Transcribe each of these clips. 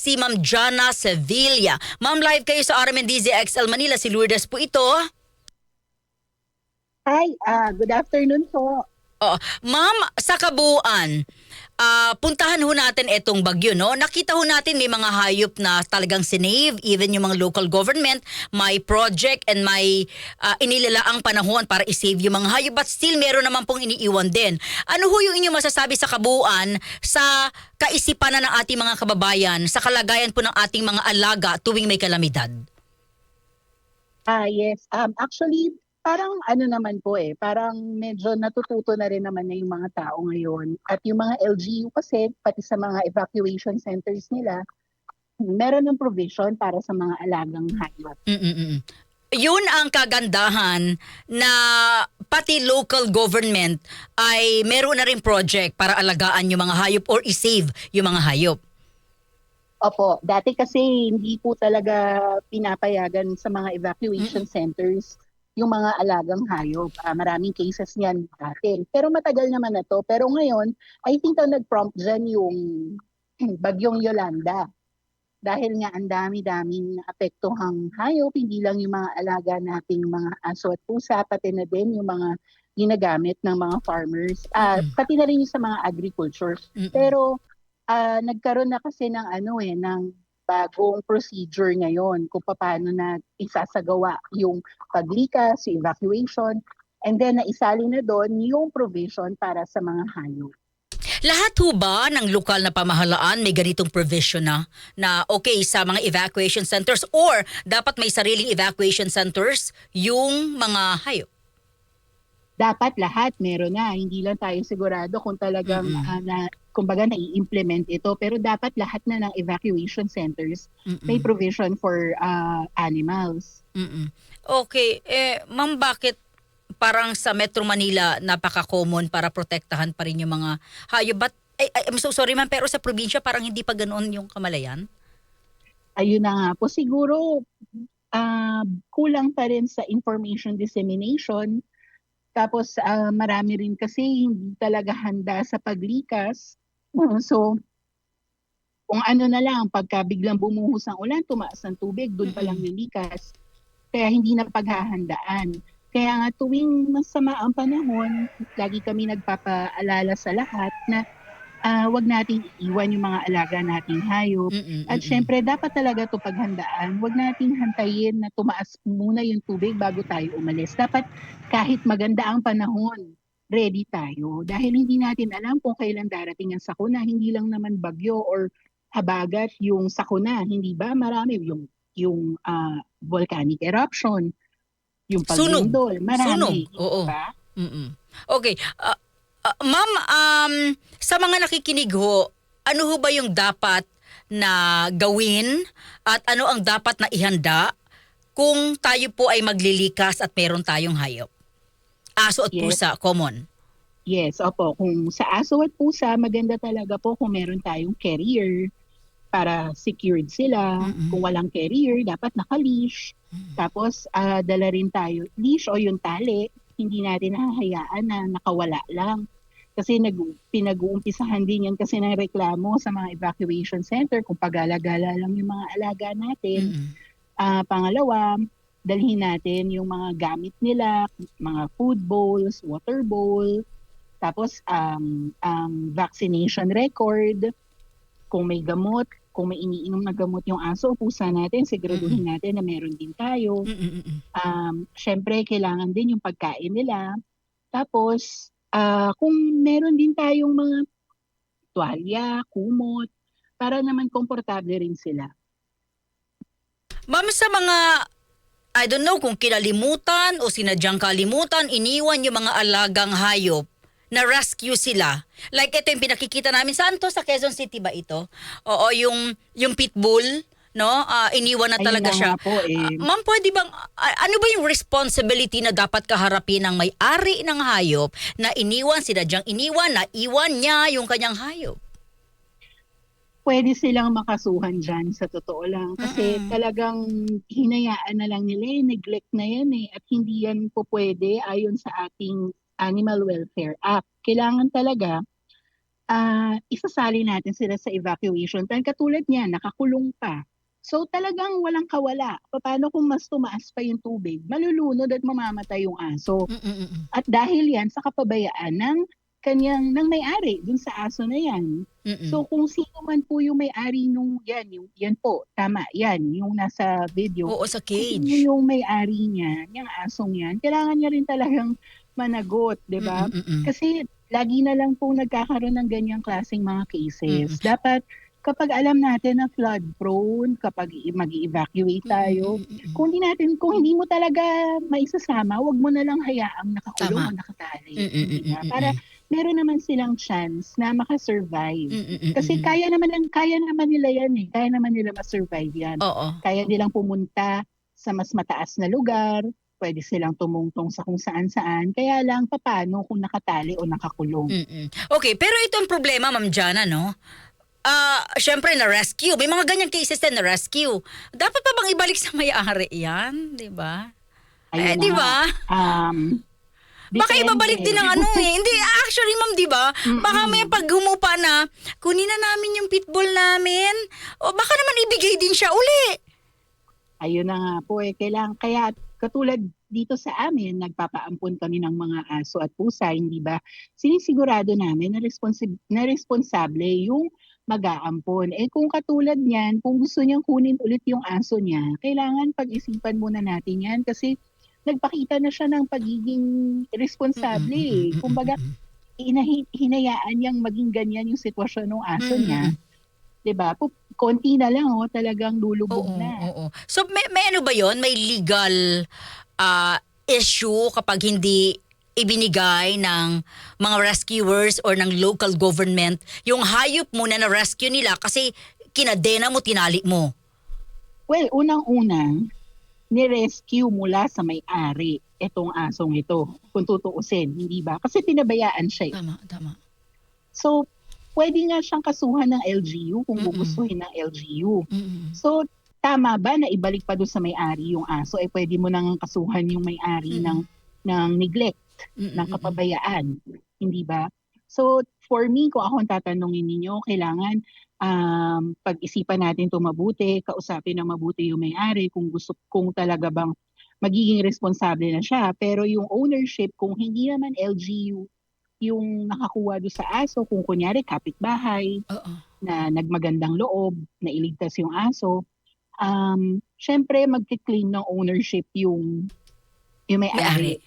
si Ma'am Jana Sevilla. Ma'am, live kayo sa RMNDZ XL Manila. Si Lourdes po ito. Hi, good afternoon po. Oh, ma'am, sa kabuuan, puntahan ho natin itong bagyo, no? Nakita ho natin may mga hayop na talagang sinave, even yung mga local government, may project and may inilalaang panahon para isave yung mga hayop, but still meron naman pong iniiwan din. Ano ho yung inyong masasabi sa kabuuan sa kaisipan na ng ating mga kababayan, sa kalagayan po ng ating mga alaga tuwing may kalamidad? Yes, actually, parang ano naman po parang medyo natututo na rin naman na yung mga tao ngayon. At yung mga LGU kasi, pati sa mga evacuation centers nila, meron ng provision para sa mga alagang hayop. Mm-mm. Yun ang kagandahan na pati local government ay meron na rin project para alagaan yung mga hayop or isave yung mga hayop. Opo, dati kasi hindi po talaga pinapayagan sa mga evacuation centers yung mga alagang hayop. Maraming cases niyan dati. Pero matagal naman na to. Pero ngayon, I think ang nag-prompt dyan yung bagyong Yolanda. Dahil nga ang dami-daming apektuhang hayop, hindi lang yung mga alaga nating mga aso at pusa, pati na din yung mga ginagamit ng mga farmers, pati na rin yung sa mga agriculture. Pero nagkaroon na kasi ng ng bagong procedure ngayon kung paano na isasagawa yung paglikas, yung evacuation, and then naisali na doon yung provision para sa mga hayop. Lahat ho ba ng lokal na pamahalaan may ganitong provision na okay sa mga evacuation centers or dapat may sariling evacuation centers yung mga hayop? Dapat lahat meron na. Hindi lang tayo sigurado kung talagang kumbaga nai-implement ito. Pero dapat lahat na ng evacuation centers may provision for animals. Okay. Ma'am, bakit parang sa Metro Manila napaka-common para protektahan pa rin yung mga hayop? But, I'm so sorry ma'am, pero sa probinsya parang hindi pa ganoon yung kamalayan? Ayun na nga po. Siguro kulang pa rin sa information dissemination. Tapos marami rin kasi hindi talaga handa sa paglikas. So kung ano na lang, pagka biglang bumuhos ang ulan, tumaas ang tubig, doon pa lang nilikas. Kaya hindi na paghahandaan. Kaya nga tuwing masama ang panahon, lagi kami nagpapaalala sa lahat na wag nating iiwan yung mga alaga nating hayop. At syempre, dapat talaga ito paghandaan. Wag nating hantayin na tumaas muna yung tubig bago tayo umalis. Dapat kahit maganda ang panahon, ready tayo. Dahil hindi natin alam kung kailan darating ang sakuna. Hindi lang naman bagyo or habagat yung sakuna. Hindi ba? Marami yung volcanic eruption, yung Sunog. paglindol. Sunog. Marami. Hindi Oo. ba? Okay. Ma'am, sa mga nakikinig ho, ano ho ba yung dapat na gawin at ano ang dapat na ihanda kung tayo po ay maglilikas at meron tayong hayop? Aso at Yes. pusa, common. Yes, opo. Kung sa aso at pusa, maganda talaga po kung meron tayong carrier para secured sila. Kung walang carrier, dapat naka-leash. Tapos, dala rin tayo leash o yung tali. Hindi natin hahayaan na nakawala lang. Kasi pinag-uumpisahan din yan kasi ng reklamo sa mga evacuation center kung pagala-gala lang yung mga alaga natin. Pangalawa, dalhin natin yung mga gamit nila, mga food bowls, water bowl, tapos ang vaccination record, kung may gamot, kung may iniinom na gamot yung aso o pusa natin, siguraduhin natin na meron din tayo. Syempre, kailangan din yung pagkain nila. Tapos, kung meron din tayong mga tuwalya, kumot, para naman komportable rin sila. Ma'am, sa mga, I don't know kung kinalimutan o sinadyang kalimutan, iniwan yung mga alagang hayop na rescue sila. Like ito yung pinakikita namin. Saan to? Sa Quezon City ba ito? Oo, yung pitbull, no? Iniwan na Ayun talaga na siya. nga po Ma'am, pwede bang, ano ba yung responsibility na dapat kaharapin ng may-ari ng hayop na iniwan, sinadyang iniwan, na iwan niya yung kanyang hayop? pwede silang makasuhan dyan sa totoo lang. Kasi talagang hinayaan na lang nila, neglect na yan at hindi yan po pwede ayon sa ating Animal Welfare Act. Kailangan talaga isasali natin sila sa evacuation plan. Katulad niyan, nakakulong pa. So talagang walang kawala. Paano kung mas tumaas pa yung tubig? Malulunod at mamamatay yung aso. At dahil yan sa kapabayaan ng may-ari dun sa aso na yan. So kung sino man po yung may-ari nung yan po, tama, yan, yung nasa video. Oo, sa Kung sino cage. yung may-ari niya, yung asong yan, kailangan niya rin talagang managot, di ba? Kasi lagi na lang po nagkakaroon ng ganyang klaseng mga cases. Dapat kapag alam natin na flood prone, kapag mag-evacuate tayo, kung hindi mo talaga maisasama, wag mo na lang hayaang nakakulong Tama. o nakatali. Di ba? Para meron naman silang chance na makasurvive. Kasi kaya naman nila yan eh. Kaya naman nila ma-survive yan. Oo. Kaya nilang pumunta sa mas mataas na lugar, pwede silang tumungtong sa kung saan-saan. Kaya lang, paano kung nakatali o nakakulong? Okay, pero itong problema, Ma'am Jana, no? Syempre na-rescue. May mga ganyang cases din na-rescue. Dapat pa bang ibalik sa may-ari yan? Di ba? Ayun Di na nga. ba? Baka Depende. ibabalik din ng ano eh. Hindi, actually ma'am, di ba? Baka may pag humupa na, kunin na namin yung pitbull namin. O baka naman ibigay din siya uli. Ayun na nga po eh. Kaya katulad dito sa amin, nagpapaampon kami ng mga aso at pusa, hindi ba? Sinisigurado namin na responsable yung mag-aampon. Eh kung katulad niyan, kung gusto niyang kunin ulit yung aso niya, kailangan pag-isipan muna natin yan kasi nagpakita na siya ng pagiging responsable eh. Kumbaga, hinayaan niyang maging ganyan yung sitwasyon ng aso niya. 'Di ba? Konti na lang talagang lulubog na. Oo. So may ano ba 'yon? May legal issue kapag hindi ibinigay ng mga rescuers or ng local government yung hayop mo na na-rescue nila kasi kinadena mo, tinali mo. Well, unang-una, ni-rescue mula sa may-ari itong asong ito. Kung tutuusin, hindi ba? Kasi pinabayaan siya. Tama. So, pwede nga siyang kasuhan ng LGU kung gugustuhin ng LGU. So, tama ba na ibalik pa doon sa may-ari yung aso? Eh, pwede mo nang kasuhan yung may-ari ng neglect, ng kapabayaan. Hindi ba? So, for me, kung ako ang tatanungin ninyo, kailangan pag-isipan natin ito mabuti, kausapin ng mabuti yung may-ari kung talaga bang magiging responsable na siya. Pero yung ownership, kung hindi naman LGU yung nakakuha doon sa aso, kung kunyari kapitbahay na nagmagandang loob, na iligtas yung aso, syempre magki-claim ng ownership yung may-ari.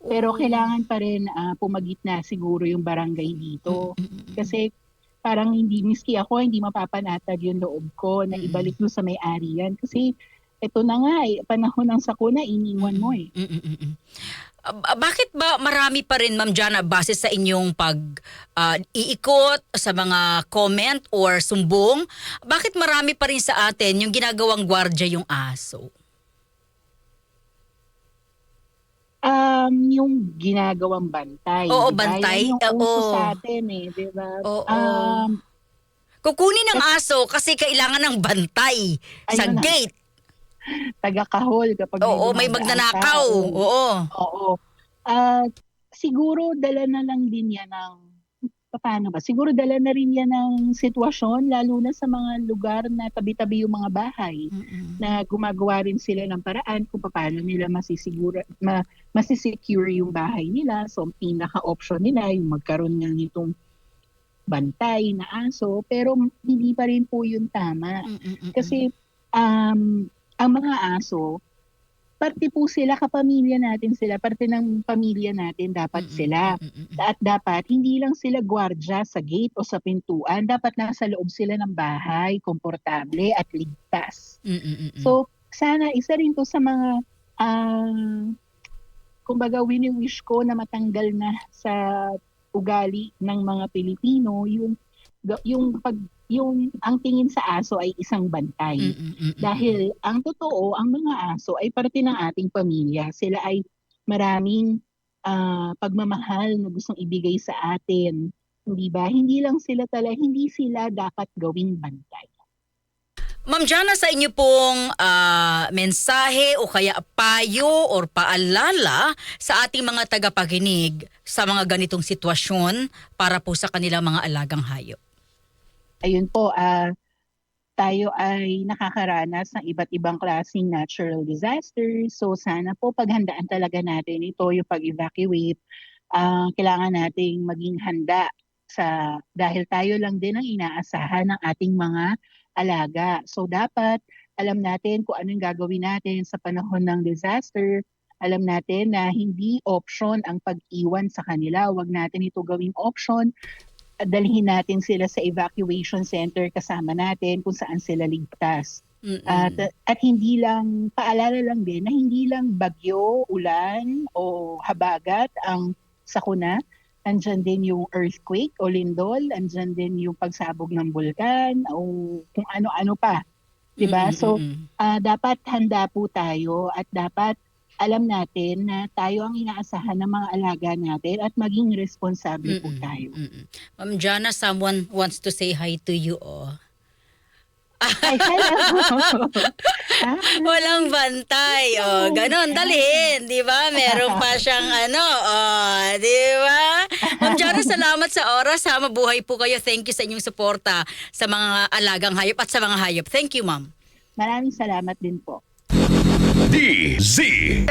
Pero kailangan pa rin pumagitna siguro yung barangay dito. Kasi parang miski ako, hindi mapapanatag yung loob ko na ibalik mo sa may-ari yan. Kasi ito na nga panahon ng sakuna, iniwan mo eh. Bakit ba marami pa rin, Ma'am Jana, base sa inyong iikot sa mga comment or sumbong, bakit marami pa rin sa atin yung ginagawang gwardya yung aso? Yung ginagawang bantay. Oo, diba? bantay. Yan yung uso sa atin eh, di ba? Kukunin ng aso kasi kailangan ng bantay sa gate. Taga-kahol kapag may magnanakaw. Oo. Siguro dala na lang din yan paano ba? Siguro dala na rin yan ng sitwasyon, lalo na sa mga lugar na tabi-tabi yung mga bahay, na gumagawa rin sila ng paraan kung paano nila masisecure yung bahay nila. So, ang pinaka-option nila, yung magkaroon nga nitong bantay na aso, pero hindi pa rin po yun tama. Kasi, ang mga aso, parte po sila, kapamilya natin sila, parte ng pamilya natin dapat sila. At dapat hindi lang sila gwardya sa gate o sa pintuan, dapat nasa loob sila ng bahay, komportable at ligtas. So, sana isa rin to sa mga kumbaga wini-wish ko na matanggal na sa ugali ng mga Pilipino yung ang tingin sa aso ay isang bantay. Dahil ang totoo, ang mga aso ay parte ng ating pamilya. Sila ay maraming pagmamahal na gustong ibigay sa atin. Hindi ba? Hindi sila dapat gawing bantay. Ma'am Jana, sa inyo pong mensahe o kaya payo or paalala sa ating mga tagapakinig sa mga ganitong sitwasyon para po sa kanilang mga alagang hayop. Ayun po, tayo ay nakakaranas ng iba't ibang klaseng natural disasters. So sana po paghandaan talaga natin ito, yung pag-evacuate. Kailangan nating maging handa dahil tayo lang din ang inaasahan ng ating mga alaga. So dapat alam natin kung anong gagawin natin sa panahon ng disaster. Alam natin na hindi option ang pag-iwan sa kanila. Huwag natin ito gawing option. Dalhin natin sila sa evacuation center kasama natin kung saan sila ligtas. At hindi lang, paalala lang din na hindi lang bagyo, ulan o habagat ang sakuna. Andyan din yung earthquake o lindol, andyan din yung pagsabog ng bulkan o kung ano-ano pa. Diba? So, dapat handa po tayo at dapat alam natin na tayo ang inaasahan ng mga alaga natin at maging responsable po tayo. Ma'am Jana, someone wants to say hi to you. Ay, hello! Walang bantay. Ganon, dalhin. Di ba? Meron pa siyang di ba? Ma'am Jana, salamat sa oras. Mabuhay po kayo. Thank you sa inyong suporta sa mga alagang hayop at sa mga hayop. Thank you, ma'am. Maraming salamat din po. DZXL.